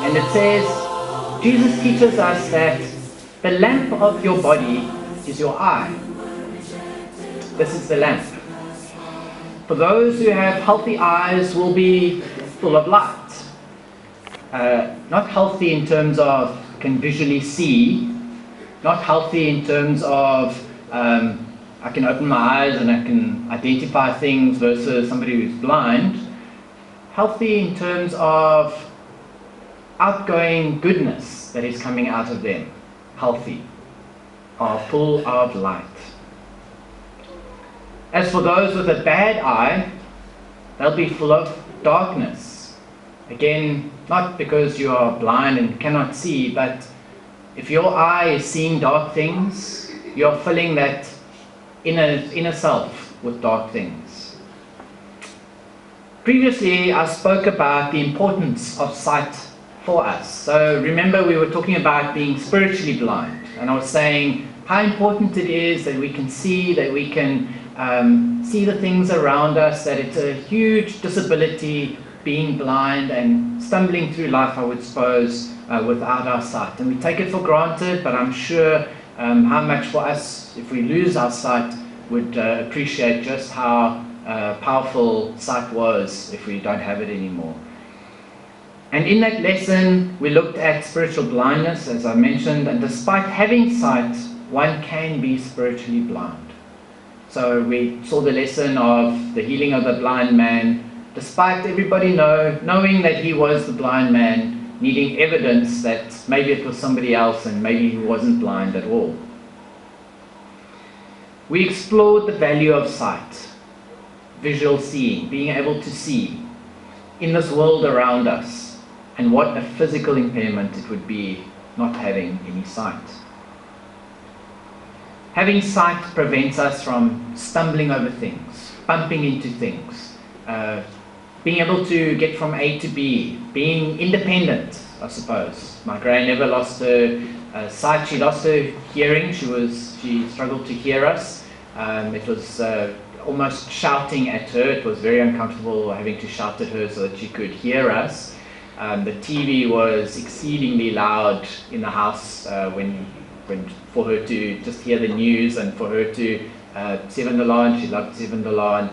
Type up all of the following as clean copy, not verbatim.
And it says, Jesus teaches us that the lamp of your body is your eye. This is the lamp. For those who have healthy eyes will be full of light. Not healthy in terms of can visually see, not healthy in terms of I can open my eyes and I can identify things versus somebody who's blind. Healthy in terms of outgoing goodness that is coming out of them. Healthy, are full of light. As for those with a bad eye, they'll be full of darkness. Again, not because you are blind and cannot see, but if your eye is seeing dark things, you're filling that inner self with dark things. Previously, I spoke about the importance of sight for us. So remember, we were talking about being spiritually blind, and I was saying how important it is that we can see, that we can see the things around us, that it's a huge disability being blind and stumbling through life, I would suppose, without our sight. And we take it for granted, but I'm sure how much for us, if we lose our sight, would appreciate just how powerful sight was if we don't have it anymore. And in that lesson, we looked at spiritual blindness, as I mentioned, and despite having sight, one can be spiritually blind. So we saw the lesson of the healing of the blind man, despite everybody knowing that he was the blind man, needing evidence that maybe it was somebody else and maybe he wasn't blind at all. We explored the value of sight, visual seeing, being able to see in this world around us, and what a physical impairment it would be not having any sight. Having sight prevents us from stumbling over things, bumping into things, being able to get from A to B, being independent, I suppose. My Gray never lost her sight. She lost her hearing. She struggled to hear us. It was almost shouting at her. It was very uncomfortable having to shout at her so that she could hear us. The TV was exceedingly loud in the house when for her to just hear the news, and for her to Seven Dalan, she loved Seven Dalan.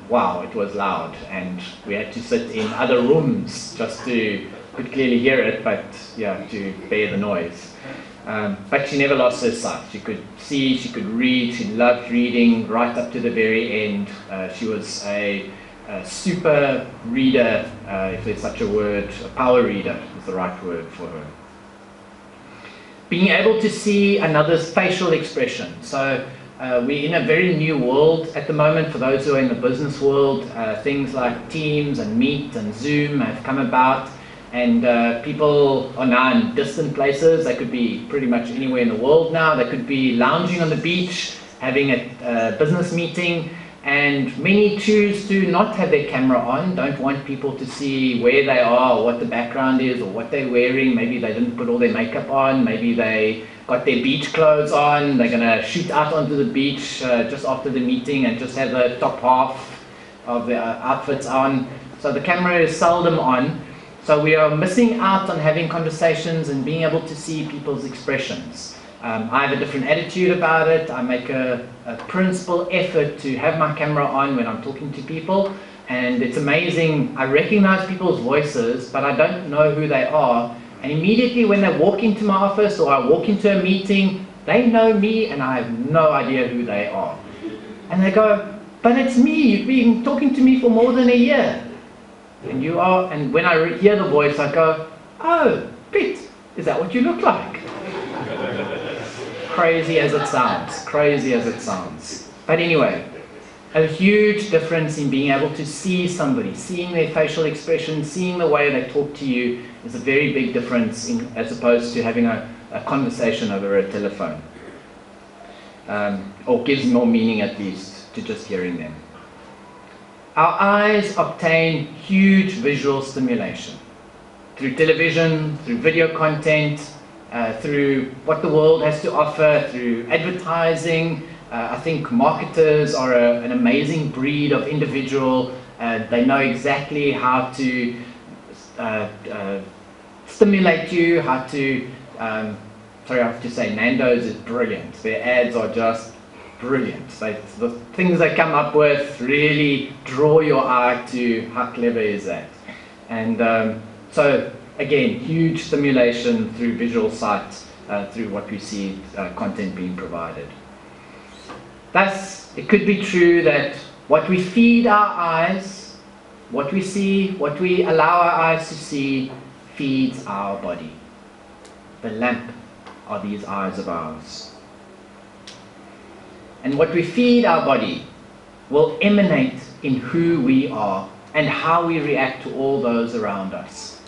Wow, it was loud, and we had to sit in other rooms just to could clearly hear it, but yeah, to bear the noise. But she never lost her sight. She could see, she could read, she loved reading right up to the very end. She was a super reader, if there's such a word. A power reader is the right word for her. Being able to see another's facial expression. So we're in a very new world at the moment. For those who are in the business world, things like Teams and Meet and Zoom have come about, and people are now in distant places. They could be pretty much anywhere in the world now. They could be lounging on the beach, having a business meeting, and many choose to not have their camera on, don't want people to see where they are, or what the background is, or what they're wearing. Maybe they didn't put all their makeup on, maybe they got their beach clothes on, they're going to shoot out onto the beach just after the meeting and just have the top half of their outfits on. So the camera is seldom on. So we are missing out on having conversations and being able to see people's expressions. I have a different attitude about it. I make a principal effort to have my camera on when I'm talking to people, and it's amazing. I recognize people's voices, but I don't know who they are, and immediately when they walk into my office or I walk into a meeting, they know me and I have no idea who they are. And they go, "But it's me, you've been talking to me for more than a year." And you are, and when I hear the voice, I go, "Oh, Pete, is that what you look like?" Crazy as it sounds, crazy as it sounds. But anyway, A huge difference in being able to see somebody, seeing their facial expression, seeing the way they talk to you is a very big difference as opposed to having a conversation over a telephone. Or gives more meaning at least to just hearing them. Our eyes obtain huge visual stimulation through television, through video content, through what the world has to offer, through advertising. I think marketers are an amazing breed of individual. They know exactly how to stimulate you, how to, sorry, I have to say Nando's is brilliant. Their ads are just brilliant. The things they come up with really draw your eye to how clever is that. And so again, huge stimulation through visual sight, through what we see content being provided. Thus, it could be true that what we feed our eyes, what we see, what we allow our eyes to see, feeds our body. The lamp are these eyes of ours. And what we feed our body will emanate in who we are and how we react to all those around us.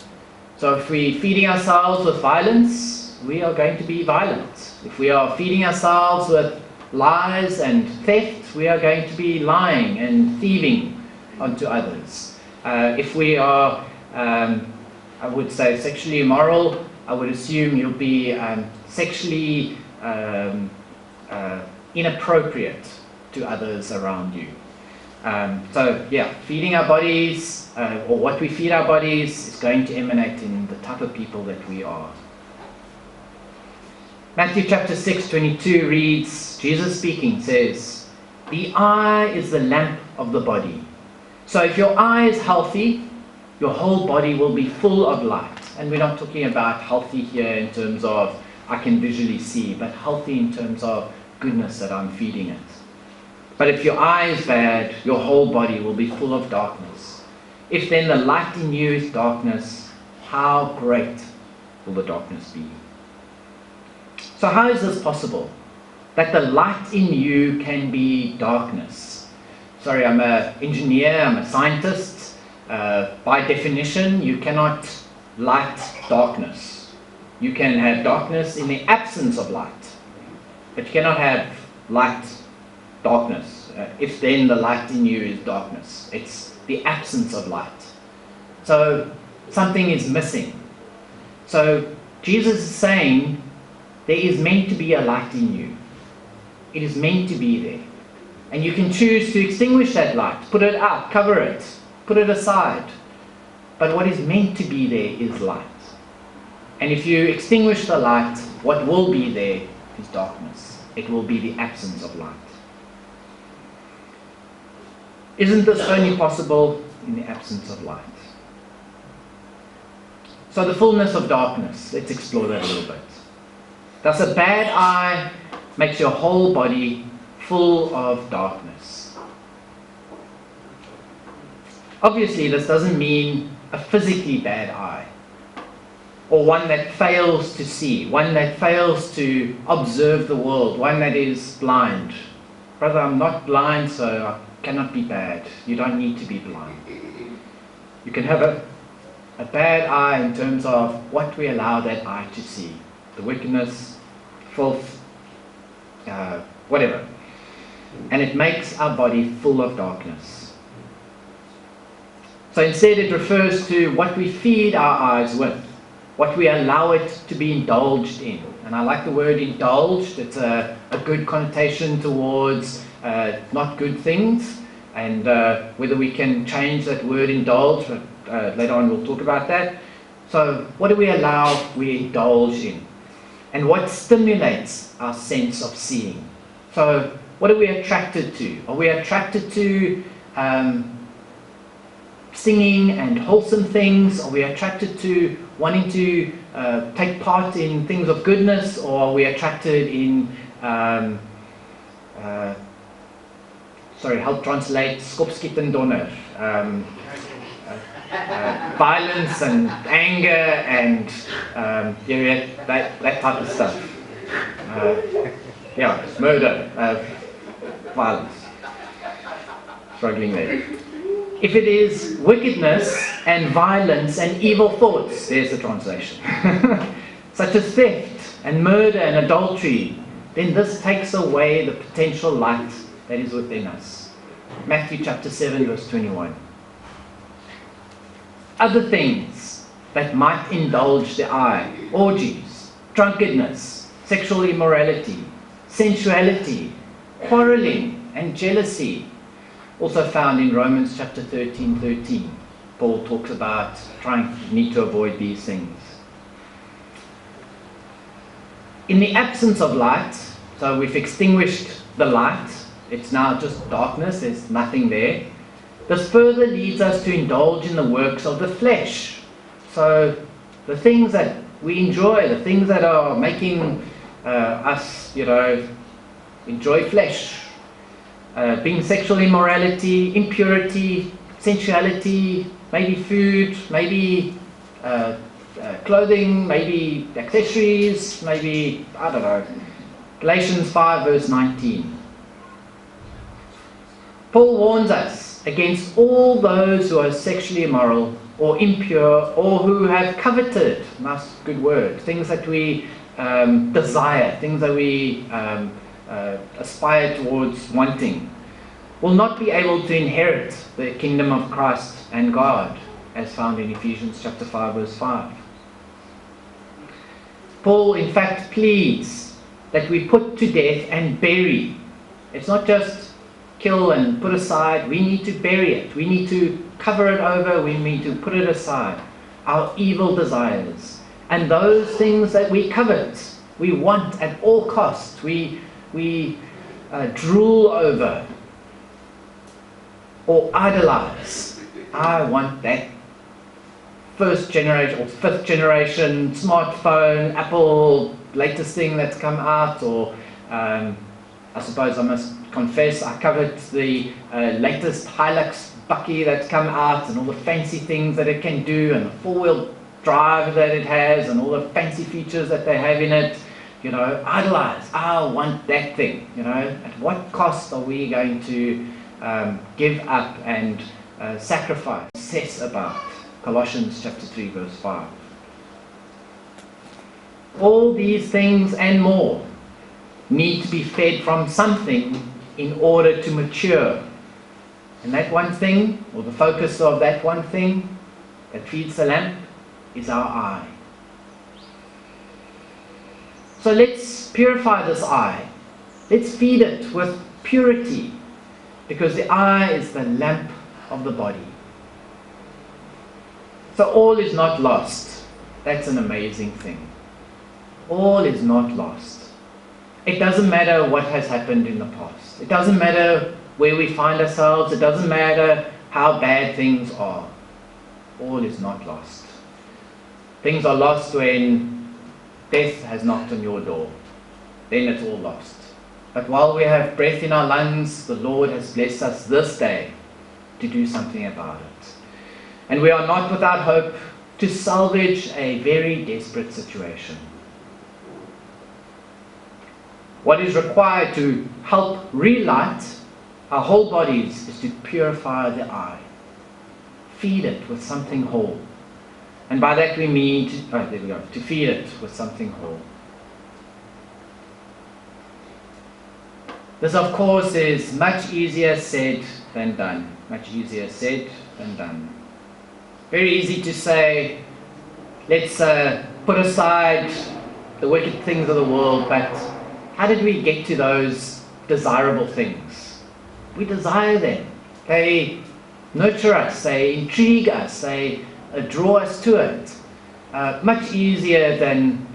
So if we're feeding ourselves with violence, we are going to be violent. If we are feeding ourselves with lies and theft, we are going to be lying and thieving onto others. If we are, I would say, sexually immoral, I would assume you'll be sexually inappropriate to others around you. So yeah, feeding our bodies, or what we feed our bodies, is going to emanate in the type of people that we are. Matthew chapter 6:22 reads, Jesus speaking says, "The eye is the lamp of the body." So if your eye is healthy, your whole body will be full of light. And we're not talking about healthy here in terms of I can visually see, but healthy in terms of goodness that I'm feeding it. But if your eye is bad, your whole body will be full of darkness. If then the light in you is darkness, how great will the darkness be? So how is this possible? That the light in you can be darkness? Sorry, I'm an engineer, I'm a scientist. By definition, you cannot light darkness. You can have darkness in the absence of light, but you cannot have light darkness. If then the light in you is darkness, it's the absence of light. So something is missing. So Jesus is saying there is meant to be a light in you. It is meant to be there. And you can choose to extinguish that light, put it out, cover it, put it aside. But what is meant to be there is light. And if you extinguish the light, what will be there is darkness. It will be the absence of light. Isn't this only possible in the absence of light? So the fullness of darkness, let's explore that a little bit. Thus a bad eye makes your whole body full of darkness. Obviously this doesn't mean a physically bad eye, or one that fails to see, one that fails to observe the world, one that is blind. Brother, I'm not blind, so I cannot be bad. You don't need to be blind. You can have a bad eye in terms of what we allow that eye to see. The wickedness, filth, whatever. And it makes our body full of darkness. So instead it refers to what we feed our eyes with, what we allow it to be indulged in. And I like the word indulged. It's a good connotation towards not good things. And whether we can change that word indulge, later on we'll talk about that. So what do we allow we indulge in? And what stimulates our sense of seeing? So what are we attracted to? Are we attracted to singing and wholesome things? Are we attracted to wanting to take part in things of goodness? Or are we attracted in, help translate, skopskiet en donder, violence and anger and that type of stuff. Murder, violence. struggling there. If it is wickedness and violence and evil thoughts, there's the translation, such as theft and murder and adultery, then this takes away the potential light that is within us. Matthew chapter 7 verse 21. Other things that might indulge the eye: orgies, drunkenness, sexual immorality, sensuality, quarreling and jealousy. Also found in Romans chapter 13:13. Paul talks about need to avoid these things. In the absence of light, so we've extinguished the light, it's now just darkness, there's nothing there. This further leads us to indulge in the works of the flesh. So the things that we enjoy, the things that are making us, enjoy flesh. Being sexual immorality, impurity, sensuality, maybe food, maybe clothing, maybe accessories, maybe, I don't know. Galatians 5 verse 19. Paul warns us against all those who are sexually immoral or impure or who have coveted, nice good word, things that we desire, things that we aspire towards wanting, will not be able to inherit the kingdom of Christ and God, as found in Ephesians chapter 5 verse 5. Paul in fact pleads that we put to death and bury. It's not just kill and put aside, we need to bury it, we need to cover it over, we need to put it aside. Our evil desires and those things that we covet, we want at all costs, we drool over or idolize. I want that first generation or fifth generation smartphone, Apple latest thing that's come out, or I suppose I must confess I covered the latest Hilux Bucky that's come out and all the fancy things that it can do and the four-wheel drive that it has and all the fancy features that they have in it. Idolize. I want that thing. At what cost are we going to give up and sacrifice? Obsess about. Colossians chapter 3 verse 5. All these things and more need to be fed from something in order to mature. And that one thing, or the focus of that one thing that feeds the lamp, is our eye. So let's purify this eye. Let's feed it with purity, because the eye is the lamp of the body. So all is not lost. That's an amazing thing. All is not lost. It doesn't matter what has happened in the past. It doesn't matter where we find ourselves. It doesn't matter how bad things are. All is not lost. Things are lost when death has knocked on your door. Then it's all lost. But while we have breath in our lungs, the Lord has blessed us this day to do something about it. And we are not without hope to salvage a very desperate situation. What is required to help relight our whole bodies is to purify the eye. Feed it with something whole. And by that we mean, to feed it with something whole. This, of course, is much easier said than done. Much easier said than done. Very easy to say, let's put aside the wicked things of the world, but how did we get to those desirable things? We desire them. They nurture us, they intrigue us, they draw us to it. Much easier than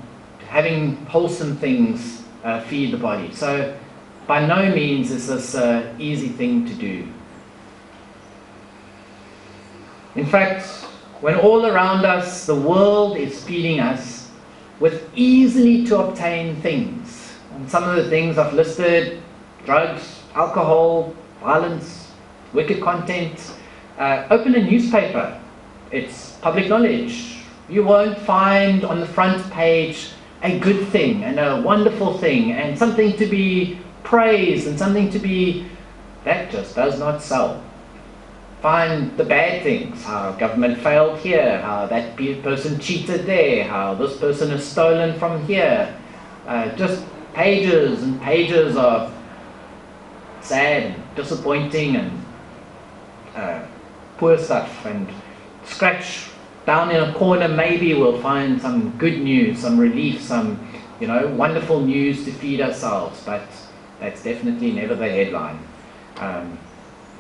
having wholesome things feed the body. So by no means is this an easy thing to do. In fact, when all around us the world is feeding us with easily to obtain things, and some of the things I've listed: drugs, alcohol, violence, wicked content. Open a newspaper, it's public knowledge. You won't find on the front page a good thing and a wonderful thing and something to be praised and something to be, that just does not sell. Find the bad things, how government failed here, how that person cheated there, how this person has stolen from here. Just pages and pages of sad and disappointing and poor stuff, and scratch down in a corner, maybe we'll find some good news, some relief, some wonderful news to feed ourselves, but that's definitely never the headline.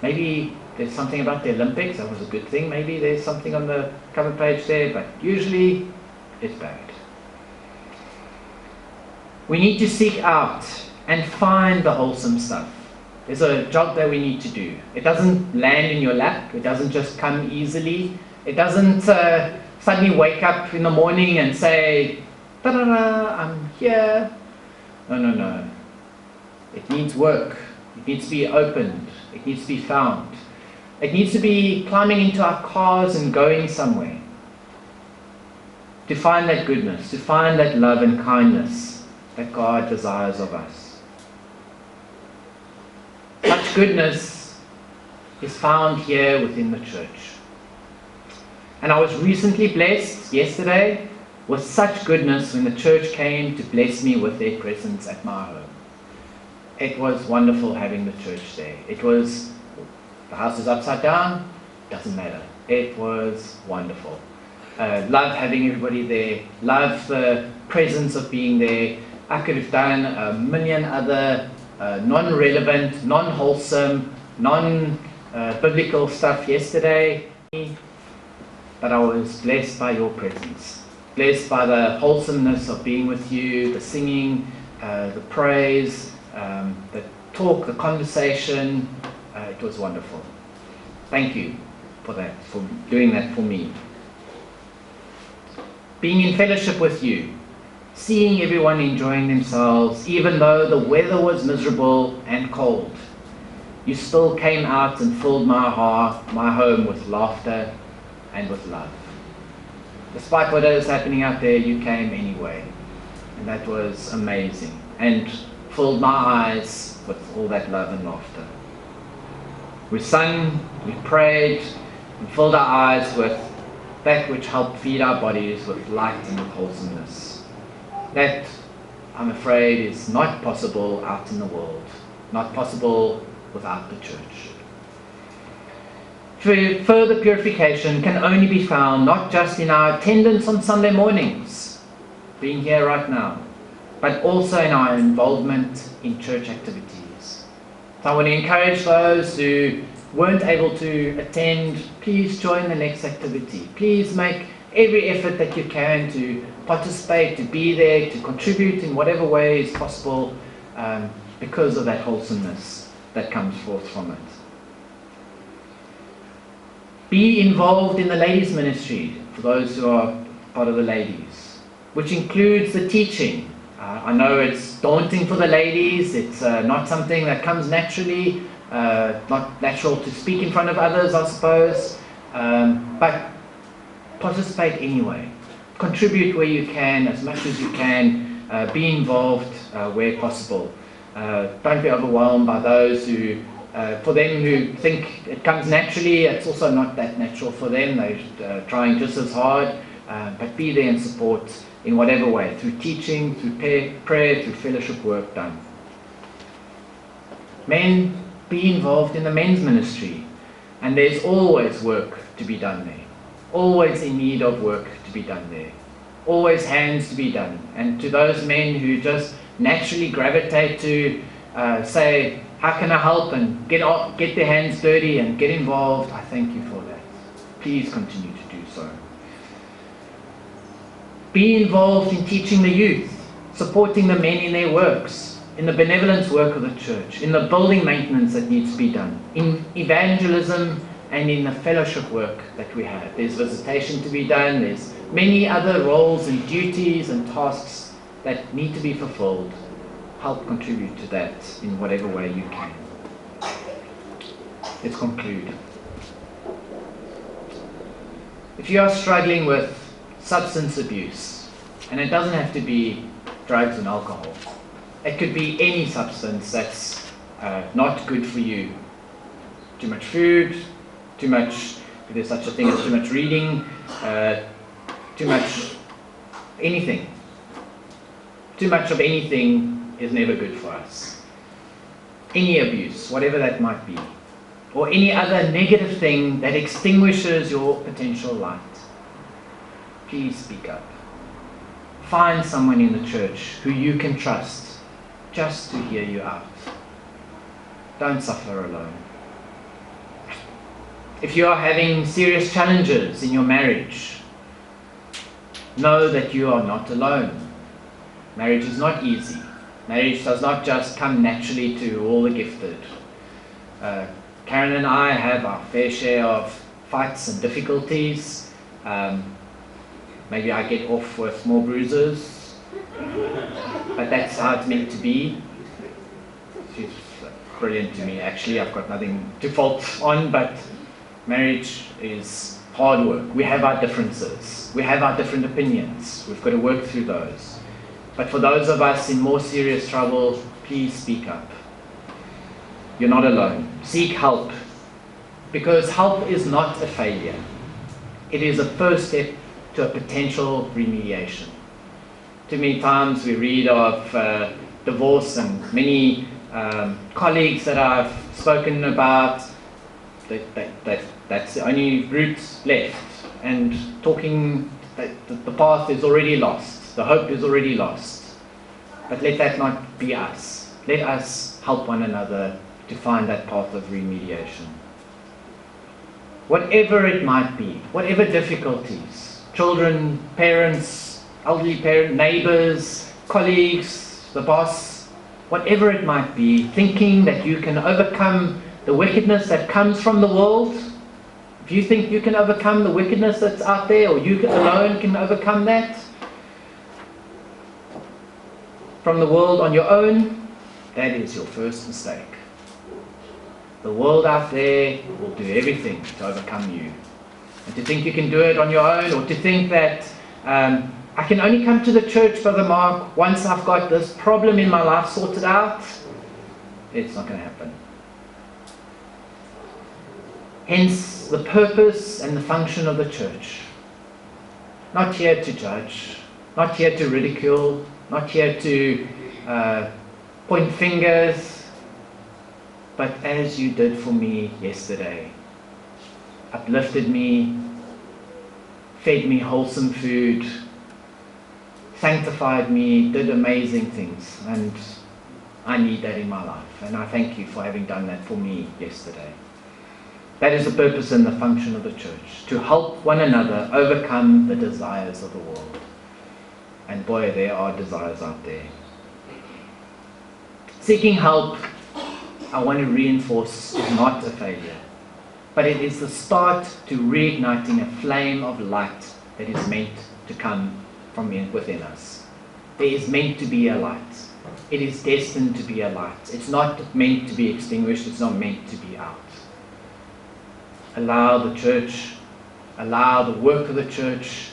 Maybe there's something about the Olympics, that was a good thing, maybe there's something on the cover page there, but usually it's bad. We need to seek out and find the wholesome stuff. There's a job that we need to do. It doesn't land in your lap, it doesn't just come easily, it doesn't suddenly wake up in the morning and say, ta-da-da, I'm here. No. It needs work. It needs to be opened. It needs to be found. It needs to be climbing into our cars and going somewhere. To find that goodness, to find that love and kindness that God desires of us. Such goodness is found here within the church. And I was recently blessed yesterday with such goodness when the church came to bless me with their presence at my home. It was wonderful having the church there. The house is upside down, doesn't matter. It was wonderful. Love having everybody there, love the presence of being there. I could have done a million other non-relevant, non-wholesome, non-biblical stuff yesterday, but I was blessed by your presence. Blessed by the wholesomeness of being with you, the singing, the praise, the talk, the conversation. It was wonderful. Thank you for that, for doing that for me. Being in fellowship with you, seeing everyone enjoying themselves, even though the weather was miserable and cold. You still came out and filled my heart, my home with laughter and with love. Despite what is happening out there, you came anyway. And that was amazing. And filled my eyes with all that love and laughter. We sang, we prayed, and filled our eyes with that which helped feed our bodies with light and with wholesomeness. That, I'm afraid, is not possible out in the world. Not possible without the church. Further purification can only be found not just in our attendance on Sunday mornings, being here right now, but also in our involvement in church activities. So I want to encourage those who weren't able to attend, please join the next activity. Please make every effort that you can to participate, to be there, to contribute in whatever way is possible, because of that wholesomeness that comes forth from it. Be involved in the ladies' ministry, for those who are part of the ladies, which includes the teaching. I know it's daunting for the ladies, it's not something that comes naturally, not natural to speak in front of others, I suppose, but participate anyway. Contribute where you can, as much as you can, be involved where possible. Don't be overwhelmed by those who, for them who think it comes naturally, it's also not that natural for them. They're trying just as hard, but be there and support in whatever way, through teaching, through prayer, through fellowship work done. Men, be involved in the men's ministry, and there's always work to be done there. Always in need of work to be done there. Always hands to be done. And to those men who just naturally gravitate to say, how can I help, and get their hands dirty and get involved, I thank you for that. Please continue to do so. Be involved in teaching the youth, supporting the men in their works, in the benevolence work of the church, in the building maintenance that needs to be done, in evangelism and in the fellowship work that we have. There's visitation to be done, there's many other roles and duties and tasks that need to be fulfilled. Help contribute to that in whatever way you can. Let's conclude. If you are struggling with substance abuse, and it doesn't have to be drugs and alcohol, it could be any substance that's not good for you. Too much food, Too much, if there's such a thing as too much reading, too much anything. Too much of anything is never good for us. Any abuse, whatever that might be, or any other negative thing that extinguishes your potential light. Please speak up. Find someone in the church who you can trust just to hear you out. Don't suffer alone. If you are having serious challenges in your marriage, know that you are not alone. Marriage is not easy. Marriage does not just come naturally to all the gifted. Karen and I have our fair share of fights and difficulties. Maybe I get off with more bruises, but that's how it's meant to be. She's brilliant to me, actually. I've got nothing to fault on, but marriage is hard work. We have our differences. We have our different opinions. We've got to work through those. But for those of us in more serious trouble, please speak up. You're not alone. Seek help, because help is not a failure. It is a first step to a potential remediation. Too many times we read of divorce, and many colleagues that I've spoken about, that's the only route left, and talking that the path is already lost, the hope is already lost. But let that not be us. Let us help one another to find that path of remediation. Whatever it might be, whatever difficulties, children, parents, elderly parents, neighbors, colleagues, the boss, whatever it might be, thinking that you can overcome the wickedness that comes from the world. If you think you can overcome the wickedness that's out there, or you alone can overcome that from the world on your own, that is your first mistake. The world out there will do everything to overcome you. And to think you can do it on your own, or to think that I can only come to the church, Brother Mark, once I've got this problem in my life sorted out, it's not going to happen. Hence the purpose and the function of the church. Not here to judge, not here to ridicule, not here to point fingers, but as you did for me yesterday, uplifted me, fed me wholesome food, sanctified me, did amazing things, and I need that in my life, and I thank you for having done that for me yesterday. That is the purpose and the function of the church, to help one another overcome the desires of the world. And boy, there are desires out there. Seeking help, I want to reinforce, is not a failure, but it is the start to reigniting a flame of light that is meant to come from within us. There is meant to be a light. It is destined to be a light. It's not meant to be extinguished. It's not meant to be out. Allow the church, allow the work of the church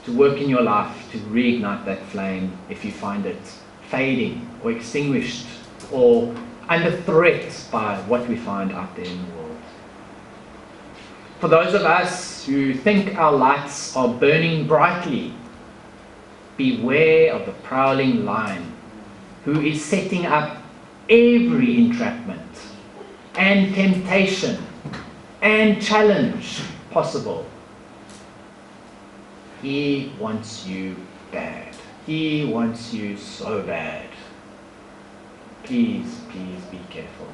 to work in your life to reignite that flame if you find it fading or extinguished or under threat by what we find out there in the world. For those of us who think our lights are burning brightly, beware of the prowling lion who is setting up every entrapment and temptation and challenge possible. He wants you bad. He wants you so bad. Please, please be careful.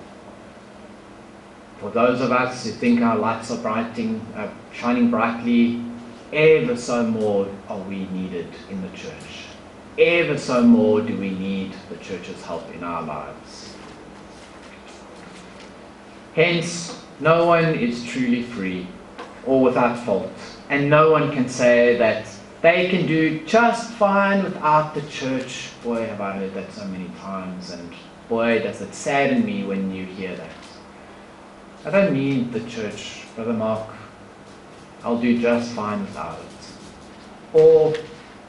For those of us who think our lights are shining brightly, ever so more are we needed in the church. Ever so more do we need the church's help in our lives. Hence, no one is truly free or without fault, and no one can say that they can do just fine without the church. Boy, have I heard that so many times, and boy, does it sadden me when you hear that. I don't need the church, Brother Mark. I'll do just fine without it. Or,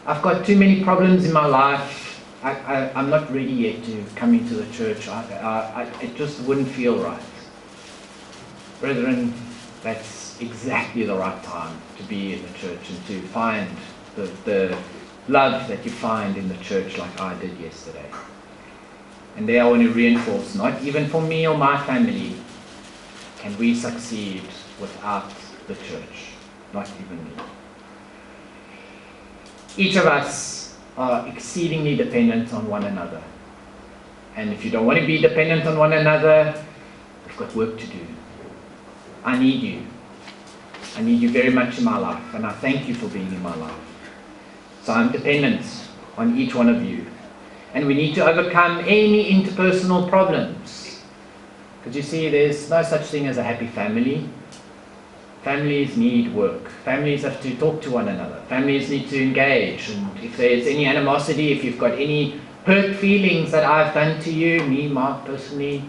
I've got too many problems in my life. I'm not ready yet to come into the church. It just wouldn't feel right. Brethren, that's exactly the right time to be in the church and to find the love that you find in the church like I did yesterday. And there I want to reinforce, not even for me or my family can we succeed without the church. Not even me. Each of us are exceedingly dependent on one another. And if you don't want to be dependent on one another, we've got work to do. I need you. I need you very much in my life, and I thank you for being in my life. So I'm dependent on each one of you. And we need to overcome any interpersonal problems. Because you see, there's no such thing as a happy family. Families need work. Families have to talk to one another. Families need to engage. And if there's any animosity, if you've got any hurt feelings that I've done to you, me, Mark, personally,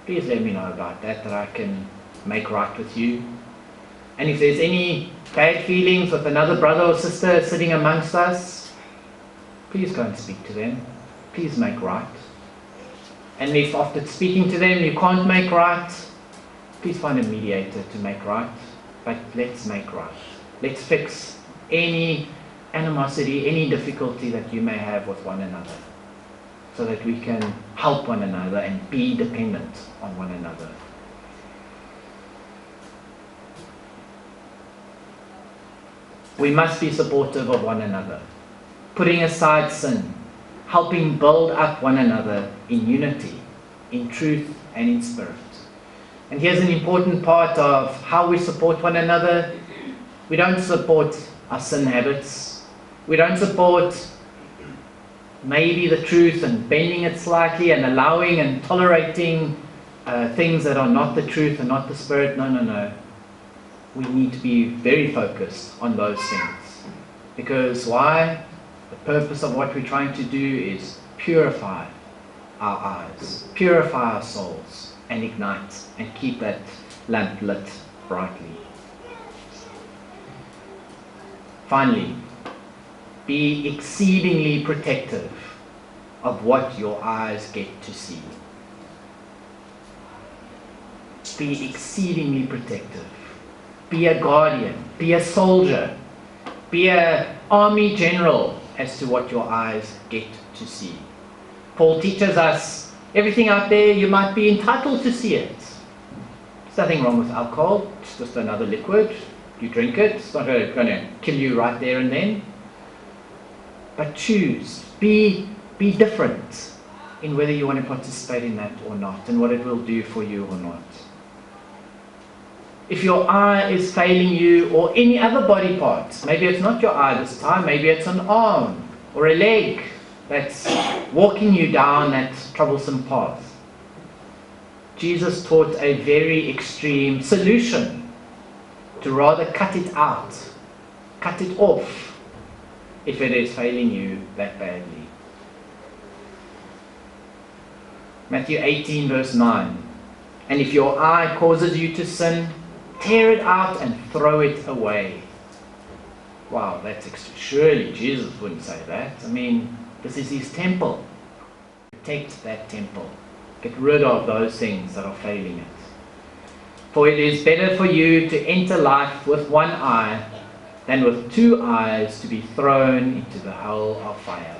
please let me know about that, that I can make right with you. And if there's any bad feelings with another brother or sister sitting amongst us, please go and speak to them. Please make right. And if after speaking to them you can't make right, please find a mediator to make right. But let's make right. Let's fix any animosity, any difficulty that you may have with one another, so that we can help one another and be dependent on one another. We must be supportive of one another, putting aside sin, helping build up one another in unity, in truth and in spirit. And here's an important part of how we support one another. We don't support our sin habits. We don't support maybe the truth and bending it slightly and allowing and tolerating things that are not the truth and not the spirit. No, no, no. We need to be very focused on those things. Because why? The purpose of what we're trying to do is purify our eyes, purify our souls, and ignite and keep that lamp lit brightly. Finally, be exceedingly protective of what your eyes get to see. Be exceedingly protective. Be a guardian. Be a soldier. Be an army general as to what your eyes get to see. Paul teaches us everything out there, you might be entitled to see it. There's nothing wrong with alcohol. It's just another liquid. You drink it. It's not going to kill you right there and then. But choose. Be different in whether you want to participate in that or not, and what it will do for you or not. If your eye is failing you, or any other body part, maybe it's not your eye this time, maybe it's an arm or a leg that's walking you down that troublesome path. Jesus taught a very extreme solution to rather cut it out, cut it off, if it is failing you that badly. Matthew 18 verse 9. And if your eye causes you to sin, tear it out and throw it away. Wow, that's surely Jesus wouldn't say that. I mean, this is his temple. Protect that temple. Get rid of those things that are failing it. For it is better for you to enter life with one eye than with two eyes to be thrown into the hell of fire.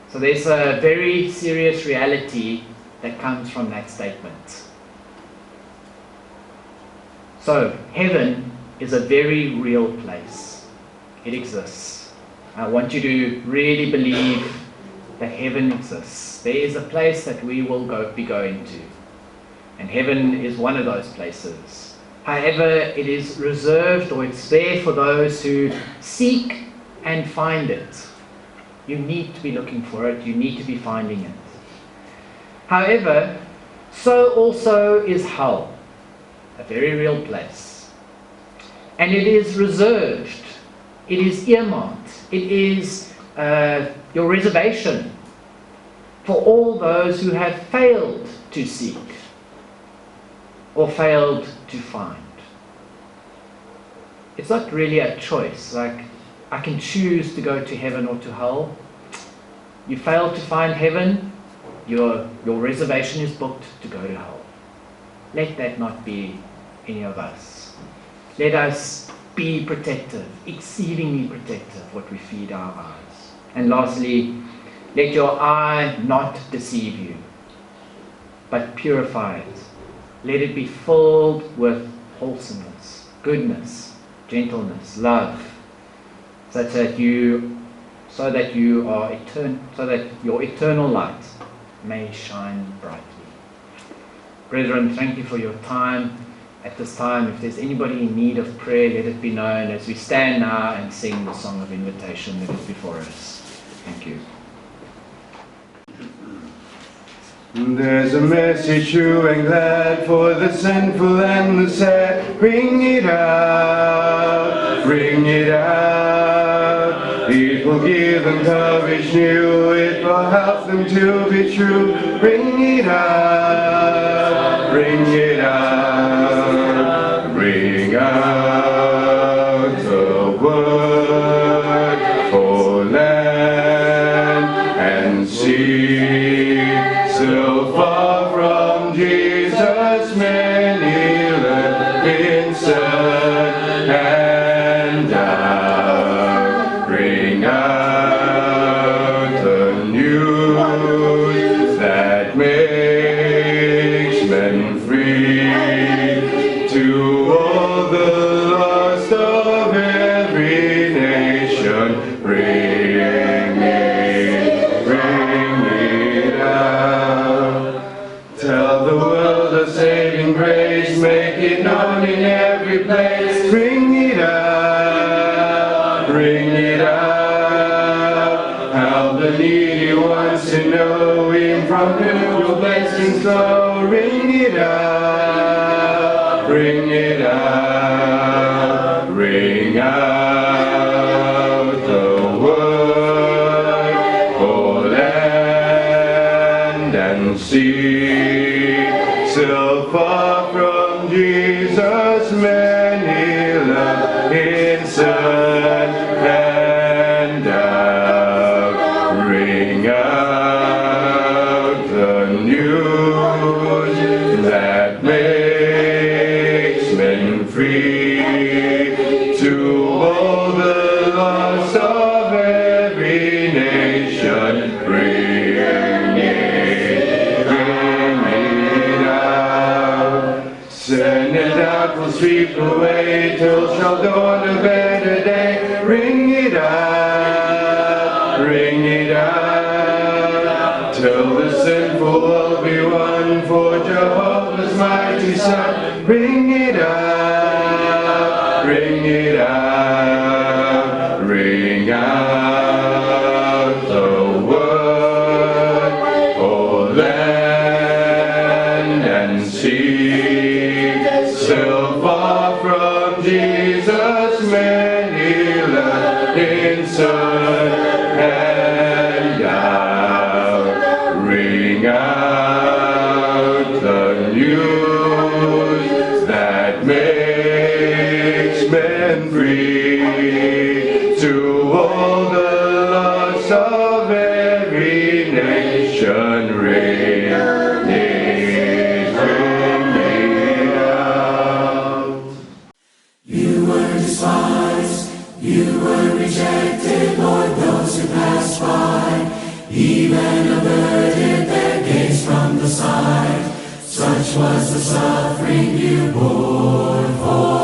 So there's a very serious reality that comes from that statement. So heaven is a very real place. It exists. I want you to really believe that heaven exists. There is a place that we will be going to. And heaven is one of those places. However, it is reserved, or it's there for those who seek and find it. You need to be looking for it. You need to be finding it. However, so also is hell. A very real place. And it is reserved. It is earmarked. It is your reservation for all those who have failed to seek or failed to find. It's not really a choice, like I can choose to go to heaven or to hell. You fail to find heaven, your reservation is booked to go to hell. let that not be any of us. Let us be protective, exceedingly protective, what we feed our eyes. And lastly, let your eye not deceive you, but purify it. Let it be filled with wholesomeness, goodness, gentleness, love, so that your eternal light may shine brightly. Brethren, thank you for your time. At this time, if there's anybody in need of prayer, let it be known as we stand now and sing the song of invitation that is before us. Thank you. There's a message true and glad for the sinful and the sad. Bring it out, bring it out. It will give them courage new, it will help them to be true. Bring it out, bring it out. Bring out the word for land and sea. So far from Jesus, many live in sin and doubt. Bring out the news that makes men free. To all the lost of every nation, bring it out. Tell the world of saving grace, make it known in every place. Bring it out, bring it out. Help the needy ones to know Him, from whom your blessings flow. Bring it out, bring it out. Bring out the word for land and sea. So far from Jesus, many live in sin and doubt. Bring out the news that makes men free. To all the lost of every nation, bring it out. Sin and doubt will sweep away till shall dawn a better day. Bring it out, bring it out. Till the sinful world be won for Jehovah's mighty Son. Bring it out, bring it out. Bring out the word for land and sea. So far from Jesus, many live in sin and doubt. Bring out the news that makes men free. To all the lost of every nation, bring it out. You were despised, you were rejected, Lord, those who passed by, even averted their gaze from the sight. Such was the suffering you bore for